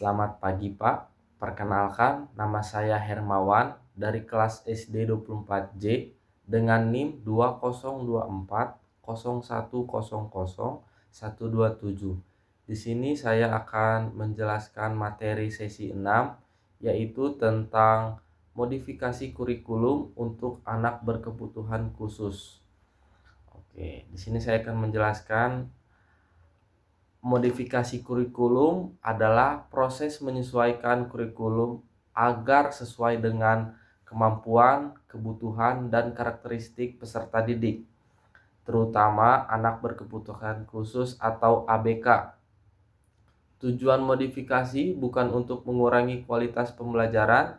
Selamat pagi Pak, perkenalkan nama saya Hermawan dari kelas SD 24J dengan NIM 202401000127. Di sini saya akan menjelaskan materi sesi 6 yaitu tentang modifikasi kurikulum untuk anak berkebutuhan khusus. Oke, di sini saya akan menjelaskan modifikasi kurikulum adalah proses menyesuaikan kurikulum agar sesuai dengan kemampuan, kebutuhan, dan karakteristik peserta didik, terutama anak berkebutuhan khusus atau ABK. Tujuan modifikasi bukan untuk mengurangi kualitas pembelajaran,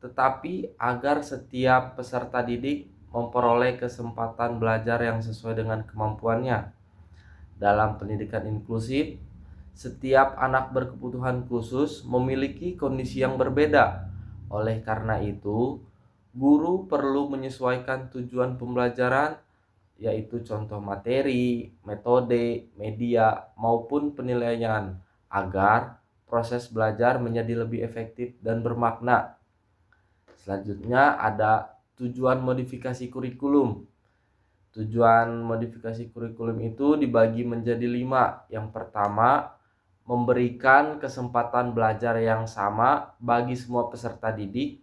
tetapi agar setiap peserta didik memperoleh kesempatan belajar yang sesuai dengan kemampuannya. Dalam pendidikan inklusif, setiap anak berkebutuhan khusus memiliki kondisi yang berbeda. Oleh karena itu, guru perlu menyesuaikan tujuan pembelajaran, yaitu contoh materi, metode, media, maupun penilaian, agar proses belajar menjadi lebih efektif dan bermakna. Selanjutnya ada tujuan modifikasi kurikulum. Tujuan modifikasi kurikulum itu dibagi menjadi 5. Yang pertama, memberikan kesempatan belajar yang sama bagi semua peserta didik.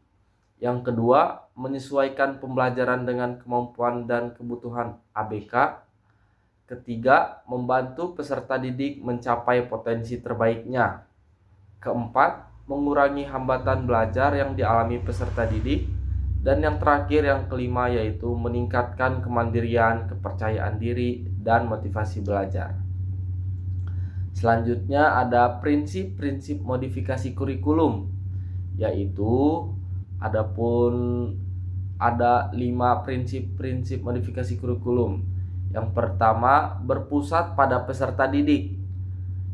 Yang kedua, menyesuaikan pembelajaran dengan kemampuan dan kebutuhan ABK. Ketiga, membantu peserta didik mencapai potensi terbaiknya. Keempat, mengurangi hambatan belajar yang dialami peserta didik. Dan yang terakhir, yang kelima, yaitu meningkatkan kemandirian, kepercayaan diri, dan motivasi belajar. Selanjutnya ada prinsip-prinsip modifikasi kurikulum, yaitu ada 5 prinsip-prinsip modifikasi kurikulum. Yang pertama, berpusat pada peserta didik,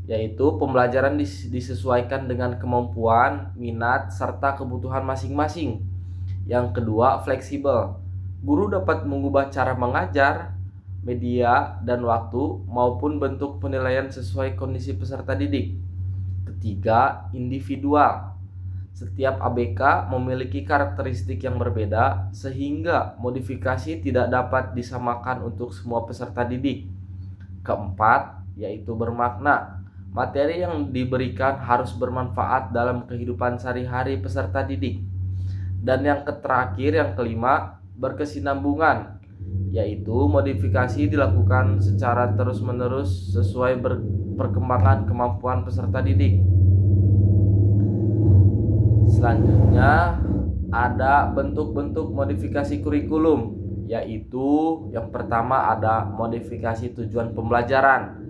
yaitu pembelajaran disesuaikan dengan kemampuan, minat, serta kebutuhan masing-masing. Yang kedua, fleksibel. Guru dapat mengubah cara mengajar, media, dan waktu maupun bentuk penilaian sesuai kondisi peserta didik. Ketiga, individual. Setiap ABK memiliki karakteristik yang berbeda sehingga modifikasi tidak dapat disamakan untuk semua peserta didik. Keempat, yaitu bermakna. Materi yang diberikan harus bermanfaat dalam kehidupan sehari-hari peserta didik. Dan yang terakhir, yang kelima, berkesinambungan, yaitu modifikasi dilakukan secara terus-menerus sesuai perkembangan kemampuan peserta didik. Selanjutnya ada bentuk-bentuk modifikasi kurikulum, yaitu yang pertama ada modifikasi tujuan pembelajaran,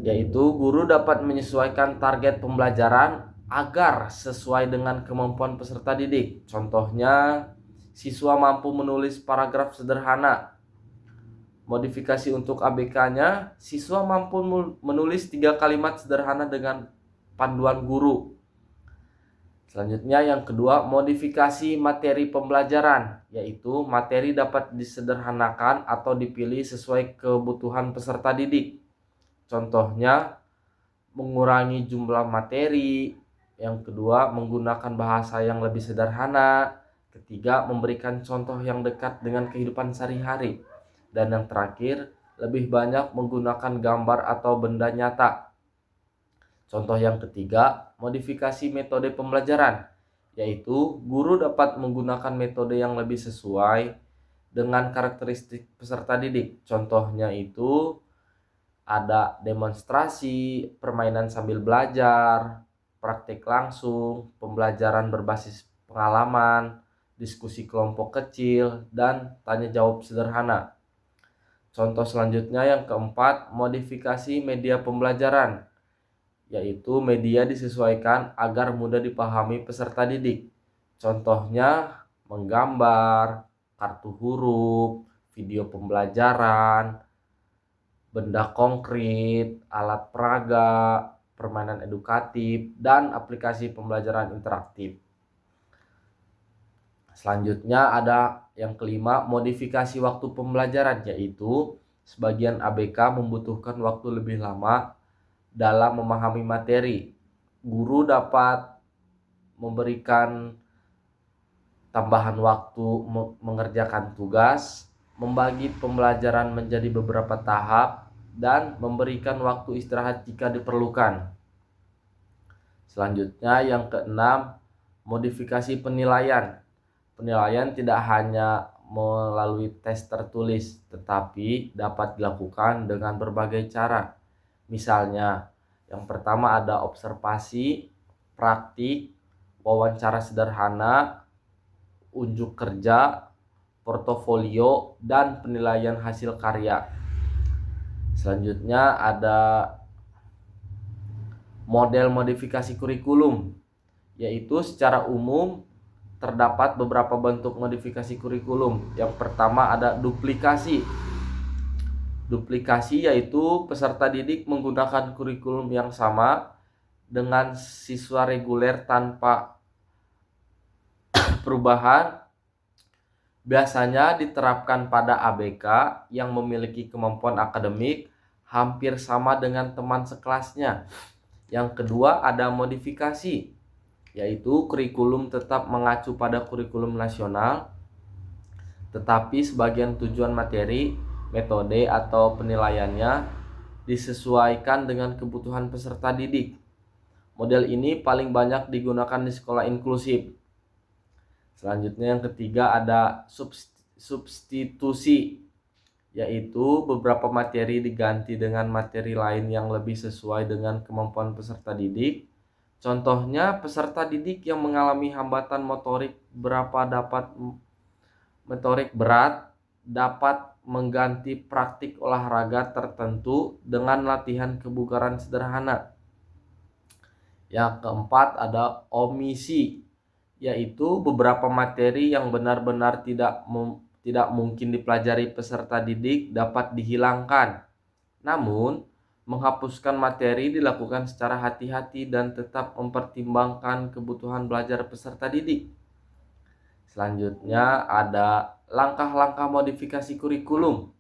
yaitu guru dapat menyesuaikan target pembelajaran agar sesuai dengan kemampuan peserta didik. Contohnya, siswa mampu menulis paragraf sederhana. Modifikasi untuk ABK-nya, siswa mampu menulis 3 kalimat sederhana dengan panduan guru. Selanjutnya yang kedua, modifikasi materi pembelajaran, yaitu materi dapat disederhanakan atau dipilih sesuai kebutuhan peserta didik. Contohnya, mengurangi jumlah materi. Yang kedua, menggunakan bahasa yang lebih sederhana. Ketiga, memberikan contoh yang dekat dengan kehidupan sehari-hari. Dan yang terakhir, lebih banyak menggunakan gambar atau benda nyata. Contoh yang ketiga, modifikasi metode pembelajaran, yaitu guru dapat menggunakan metode yang lebih sesuai dengan karakteristik peserta didik. Contohnya itu ada demonstrasi, permainan sambil belajar, praktik langsung, pembelajaran berbasis pengalaman, diskusi kelompok kecil, dan tanya jawab sederhana. Contoh selanjutnya yang keempat, modifikasi media pembelajaran, yaitu media disesuaikan agar mudah dipahami peserta didik. Contohnya menggambar, kartu huruf, video pembelajaran, benda konkret, alat peraga, permainan edukatif, dan aplikasi pembelajaran interaktif. Selanjutnya ada yang kelima, modifikasi waktu pembelajaran, yaitu sebagian ABK membutuhkan waktu lebih lama dalam memahami materi. guru dapat memberikan tambahan waktu mengerjakan tugas, membagi pembelajaran menjadi beberapa tahap, dan memberikan waktu istirahat jika diperlukan. Selanjutnya yang keenam, modifikasi penilaian. Penilaian tidak hanya melalui tes tertulis, tetapi dapat dilakukan dengan berbagai cara. Misalnya, yang pertama ada observasi, praktik, wawancara sederhana, unjuk kerja, portofolio, dan penilaian hasil karya. Selanjutnya ada model modifikasi kurikulum, yaitu secara umum terdapat beberapa bentuk modifikasi kurikulum. Yang pertama ada duplikasi. Duplikasi yaitu peserta didik menggunakan kurikulum yang sama dengan siswa reguler tanpa perubahan. Biasanya diterapkan pada ABK yang memiliki kemampuan akademik hampir sama dengan teman sekelasnya. Yang kedua ada modifikasi, yaitu kurikulum tetap mengacu pada kurikulum nasional, tetapi sebagian tujuan materi, metode, atau penilaiannya disesuaikan dengan kebutuhan peserta didik. Model ini paling banyak digunakan di sekolah inklusif. Selanjutnya yang ketiga ada substitusi, yaitu beberapa materi diganti dengan materi lain yang lebih sesuai dengan kemampuan peserta didik. Contohnya, peserta didik yang mengalami hambatan motorik berat dapat mengganti praktik olahraga tertentu dengan latihan kebugaran sederhana. Yang keempat ada omisi, yaitu beberapa materi yang benar-benar tidak mungkin dipelajari peserta didik dapat dihilangkan. Namun, menghapuskan materi dilakukan secara hati-hati dan tetap mempertimbangkan kebutuhan belajar peserta didik. Selanjutnya ada langkah-langkah modifikasi kurikulum,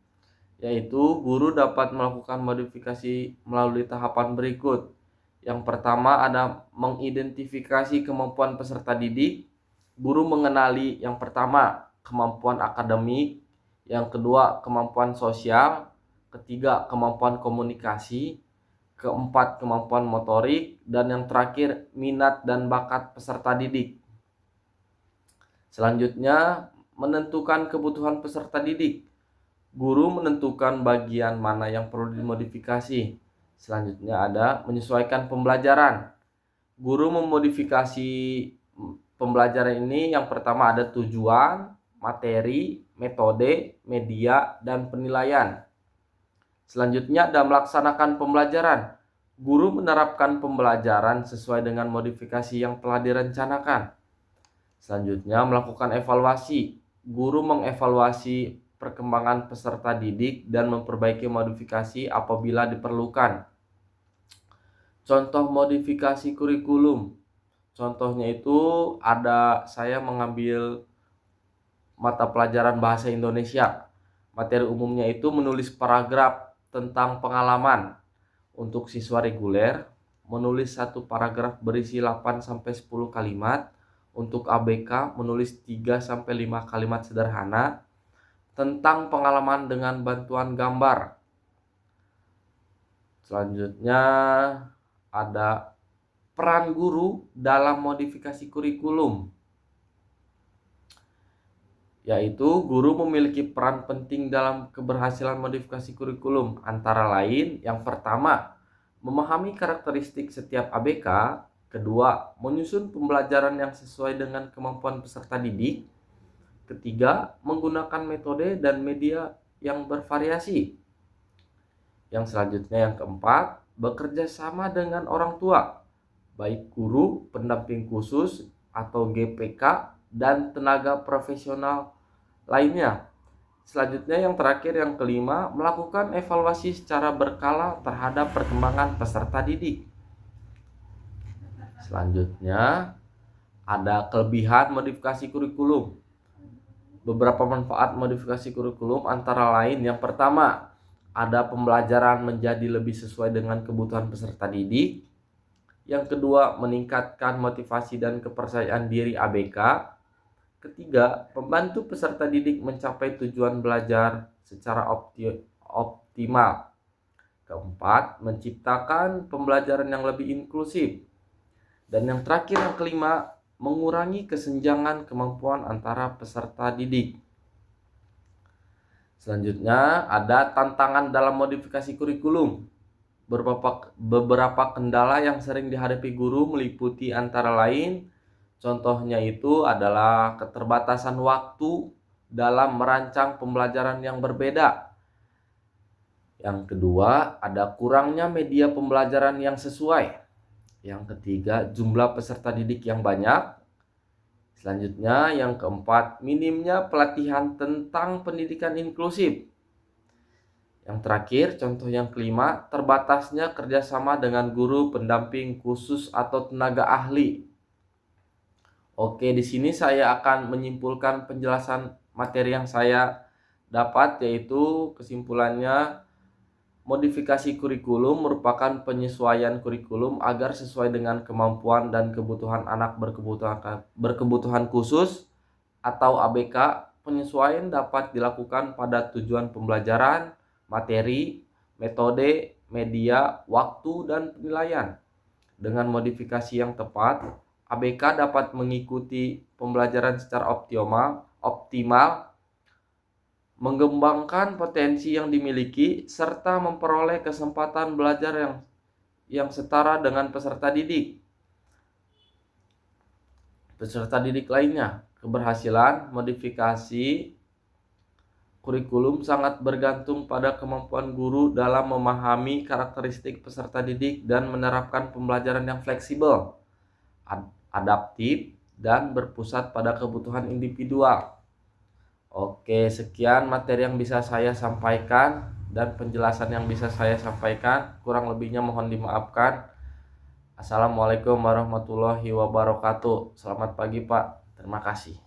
yaitu guru dapat melakukan modifikasi melalui tahapan berikut. Yang pertama ada mengidentifikasi kemampuan peserta didik. Guru mengenali yang pertama kemampuan akademik, yang kedua kemampuan sosial, ketiga kemampuan komunikasi, keempat kemampuan motorik, dan yang terakhir minat dan bakat peserta didik. Selanjutnya menentukan kebutuhan peserta didik. Guru menentukan bagian mana yang perlu dimodifikasi. Selanjutnya ada menyesuaikan pembelajaran. Guru memodifikasi pembelajaran ini yang pertama ada tujuan, materi, metode, media, dan penilaian. Selanjutnya ada melaksanakan pembelajaran. Guru menerapkan pembelajaran sesuai dengan modifikasi yang telah direncanakan. Selanjutnya melakukan evaluasi. Guru mengevaluasi perkembangan peserta didik dan memperbaiki modifikasi apabila diperlukan. Contoh modifikasi kurikulum. Contohnya itu ada saya mengambil mata pelajaran bahasa Indonesia. Materi umumnya itu menulis paragraf tentang pengalaman. Untuk siswa reguler, menulis satu paragraf berisi 8-10 kalimat. Untuk ABK, menulis 3-5 kalimat sederhana tentang pengalaman dengan bantuan gambar. Selanjutnya ada peran guru dalam modifikasi kurikulum, yaitu guru memiliki peran penting dalam keberhasilan modifikasi kurikulum. Antara lain, yang pertama, memahami karakteristik setiap ABK. Kedua, menyusun pembelajaran yang sesuai dengan kemampuan peserta didik. Ketiga, menggunakan metode dan media yang bervariasi. Yang selanjutnya yang keempat, bekerja sama dengan orang tua, baik guru, pendamping khusus, atau GPK, dan tenaga profesional lainnya. Selanjutnya yang terakhir yang kelima, melakukan evaluasi secara berkala terhadap perkembangan peserta didik. Selanjutnya ada kelebihan modifikasi kurikulum. Beberapa manfaat modifikasi kurikulum antara lain yang pertama, ada pembelajaran menjadi lebih sesuai dengan kebutuhan peserta didik. Yang kedua, meningkatkan motivasi dan kepercayaan diri ABK. Ketiga, membantu peserta didik mencapai tujuan belajar secara optimal. Keempat, menciptakan pembelajaran yang lebih inklusif. Dan yang terakhir, yang kelima, mengurangi kesenjangan kemampuan antara peserta didik. Selanjutnya, ada tantangan dalam modifikasi kurikulum. Beberapa kendala yang sering dihadapi guru meliputi antara lain, contohnya itu adalah keterbatasan waktu dalam merancang pembelajaran yang berbeda. Yang kedua, ada kurangnya media pembelajaran yang sesuai. Yang ketiga, jumlah peserta didik yang banyak. Selanjutnya, yang keempat, minimnya pelatihan tentang pendidikan inklusif. Yang terakhir, contoh yang kelima, terbatasnya kerjasama dengan guru pendamping khusus atau tenaga ahli. Oke, di sini saya akan menyimpulkan penjelasan materi yang saya dapat, yaitu kesimpulannya, modifikasi kurikulum merupakan penyesuaian kurikulum agar sesuai dengan kemampuan dan kebutuhan anak berkebutuhan khusus atau ABK. Penyesuaian dapat dilakukan pada tujuan pembelajaran, materi, metode, media, waktu, dan penilaian. Dengan modifikasi yang tepat, ABK dapat mengikuti pembelajaran secara optimal, mengembangkan potensi yang dimiliki, serta memperoleh kesempatan belajar yang setara dengan peserta didik lainnya. Keberhasilan modifikasi kurikulum sangat bergantung pada kemampuan guru dalam memahami karakteristik peserta didik dan menerapkan pembelajaran yang fleksibel, adaptif, dan berpusat pada kebutuhan individual. Oke, sekian materi yang bisa saya sampaikan dan penjelasan yang bisa saya sampaikan. Kurang lebihnya mohon dimaafkan. Assalamualaikum warahmatullahi wabarakatuh. Selamat pagi, Pak. Terima kasih.